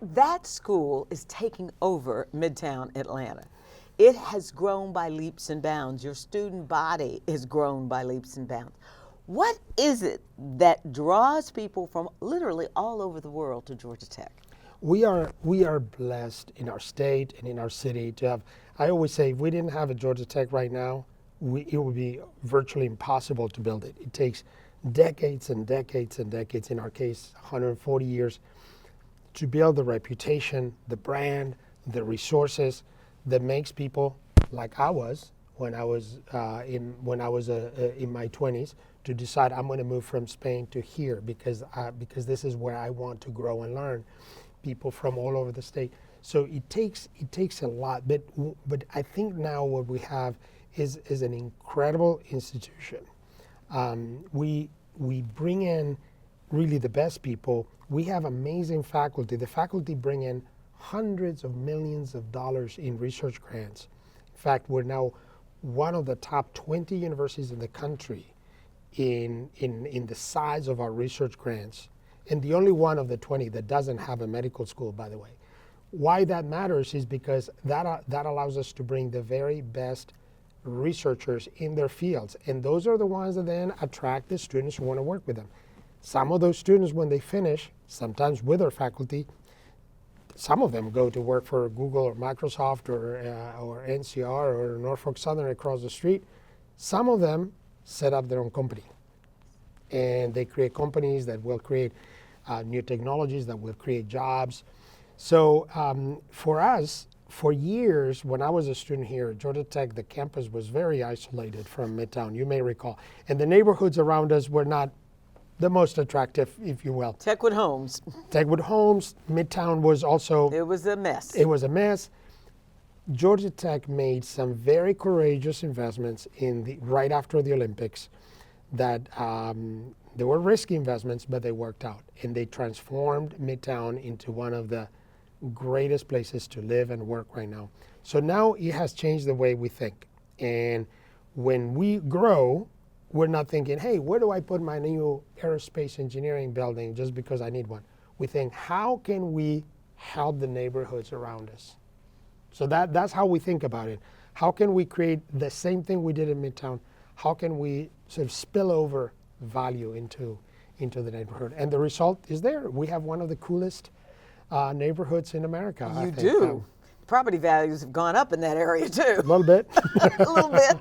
that school is taking over Midtown Atlanta. It has grown by leaps and bounds. Your student body has grown by leaps and bounds. What is it that draws people from literally all over the world to Georgia Tech? We are blessed in our state and in our city to have. I always say, if we didn't have a Georgia Tech right now, it would be virtually impossible to build it. It takes decades and decades and decades, in our case 140 years, to build the reputation, the brand, the resources that makes people like I was when I was in my 20s to decide I'm going to move from Spain to here because this is where I want to grow and learn. People from all over the state. So it takes a lot, but I think now what we have is an incredible institution. We bring in really the best people. We have amazing faculty. The faculty bring in hundreds of millions of dollars in research grants. In fact, we're now one of the top 20 universities in the country in the size of our research grants, and the only one of the 20 that doesn't have a medical school, by the way. Why that matters is because that allows us to bring the very best researchers in their fields, and those are the ones that then attract the students who want to work with them. Some of those students, when they finish, sometimes with our faculty, some of them go to work for Google or Microsoft or NCR or Norfolk Southern across the street. Some of them set up their own company, and they create companies that will create new technologies that will create jobs. So for us, for years, when I was a student here at Georgia Tech, the campus was very isolated from Midtown, you may recall. And the neighborhoods around us were not the most attractive, if you will. Techwood Homes. Techwood Homes, Midtown was also... It was a mess. It was a mess. Georgia Tech made some very courageous investments right after the Olympics that they were risky investments, but they worked out. And they transformed Midtown into one of the greatest places to live and work right now. So now it has changed the way we think. And when we grow, we're not thinking, hey, where do I put my new aerospace engineering building just because I need one? We think, how can we help the neighborhoods around us? So that's how we think about it. How can we create the same thing we did in Midtown? How can we sort of spill over value into the neighborhood? And the result is there. We have one of the coolest neighborhoods in America. You do. Property values have gone up in that area too. A little bit. A little bit.